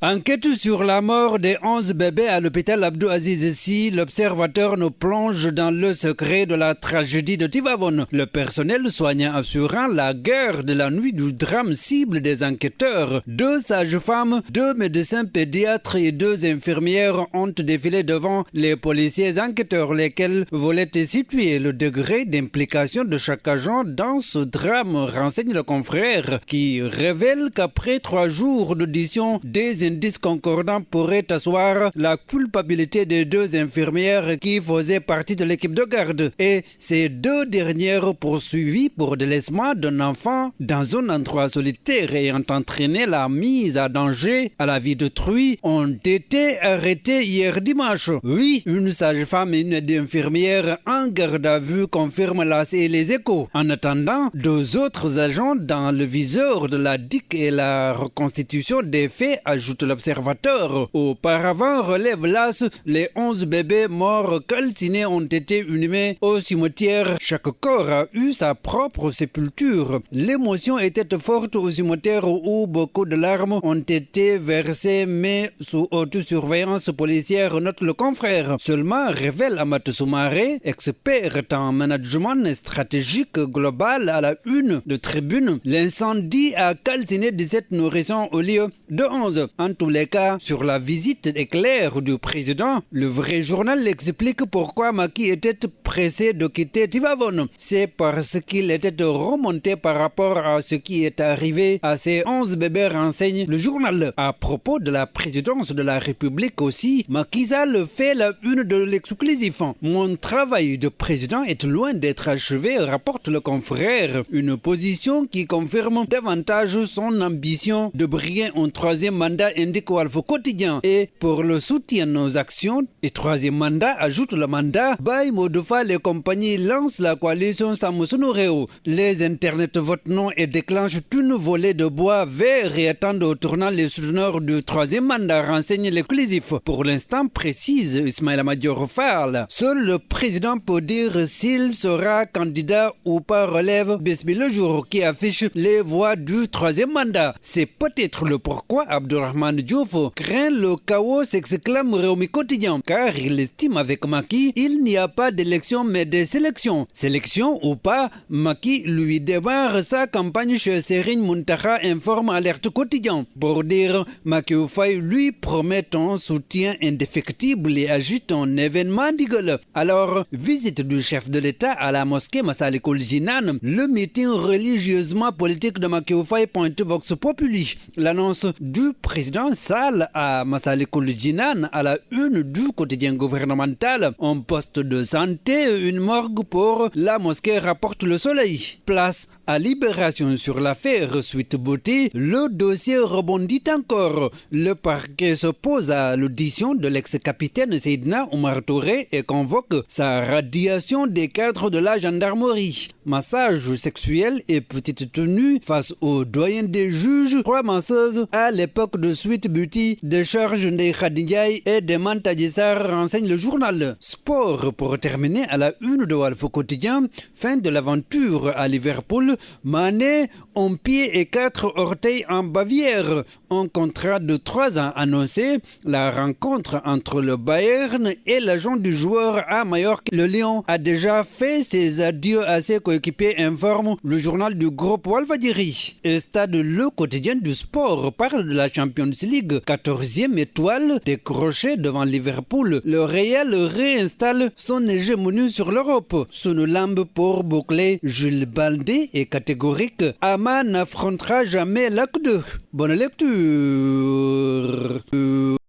Enquête sur la mort des 11 bébés à l'hôpital Abdou Aziz Sy. L'observateur nous plonge dans le secret de la tragédie de Tivaouane. Le personnel soignant assurant la guerre de la nuit du drame cible des enquêteurs. 2 sages-femmes, 2 médecins pédiatres et 2 infirmières ont défilé devant les policiers enquêteurs, lesquels voulaient situer le degré d'implication de chaque agent dans ce drame, renseigne le confrère, qui révèle qu'après 3 jours d'audition, des indices concordants pourraient asseoir la culpabilité des 2 infirmières qui faisaient partie de l'équipe de garde et ces 2 dernières poursuivies pour délaissement d'un enfant dans un endroit solitaire ayant entraîné la mise à danger à la vie d'autrui ont été arrêtées hier dimanche. Oui, une sage-femme et une infirmière en garde à vue confirment les Échos. En attendant, 2 autres agents dans le viseur de la DIC et la reconstitution des faits, ajoute l'observateur. Auparavant, relève l'AS, les 11 bébés morts calcinés ont été inhumés au cimetière. Chaque corps a eu sa propre sépulture. L'émotion était forte au cimetière où beaucoup de larmes ont été versées, mais sous haute surveillance policière, note le confrère. Seulement, révèle Amath Soumaré, expert en management stratégique global à la une de Tribune, l'incendie a calciné 17 nourrissons au lieu de 11. En tous les cas, sur la visite éclair du président, le vrai journal explique pourquoi Macky était pressé de quitter Tivaouane. C'est parce qu'il était remonté par rapport à ce qui est arrivé à ces 11 bébés, renseigne le journal. À propos de la présidence de la République aussi, Macky Sall fait la une de l'exclusif. Mon travail de président est loin d'être achevé, rapporte le confrère. Une position qui confirme davantage son ambition de briller un 3e mandat, indique Walf Quotidien. Et pour le soutien de nos actions et 3e mandat, ajoute le mandat, Baye Modoufa, les compagnies lancent la coalition Samoussounoureo. Les internets votent non et déclenchent une volée de bois vert et attendent au tournant les souteneurs du 3e mandat, renseigne l'exclusif. Pour l'instant, précise Ismaïla Madior Fall, seul le président peut dire s'il sera candidat ou pas, relève Besbi le jour qui affiche les voix du 3e mandat. C'est peut-être le pourquoi Abdourahmane Diouf craint le chaos, s'exclame Réumi Quotidien, car il estime avec Macky il n'y a pas d'élection mais des sélections. Sélection ou pas, Macky lui démarre sa campagne chez Serigne Mountakha, informe Alerte Quotidien. Pour dire, Macky Faye lui promet un soutien indéfectible et agite un événement d'igueule. Alors, visite du chef de l'État à la mosquée Massalikul Jinan, le meeting religieusement politique de Macky Faye, pointe Vox Populi. L'annonce du président Sall à Massalikul Jinan à la une du quotidien gouvernemental. Un poste de santé, une morgue pour la mosquée, rapporte Le Soleil. Place à Libération sur l'affaire Sweet Beauté. Le dossier rebondit encore. Le parquet s'oppose à l'audition de l'ex-capitaine Seydina Oumar Touré et convoque sa radiation des cadres de la gendarmerie. Massage sexuel et petite tenue face au doyen des juges. 3 masseuses à l'époque de Sweet Beauty, décharge des Khadijay et des Mantadjessar, renseigne le journal. Sport pour terminer à la une de Walf Quotidien. Fin de l'aventure à Liverpool. Mané, un pied et 4 orteils en Bavière. Un contrat de 3 ans annoncé. La rencontre entre le Bayern et l'agent du joueur à Majorque. Le Lion a déjà fait ses adieux à ses coéquipiers, informe le journal du groupe Walfadjri. Et Stade, le quotidien du sport, parle de la Champions League. 14e étoile décrochée devant Liverpool. Le Real réinstalle son hégémonie sur l'Europe. Sonolambe pour boucler. Jules Baldé est catégorique. Ama n'affrontera jamais l'AC2. Bonne lecture.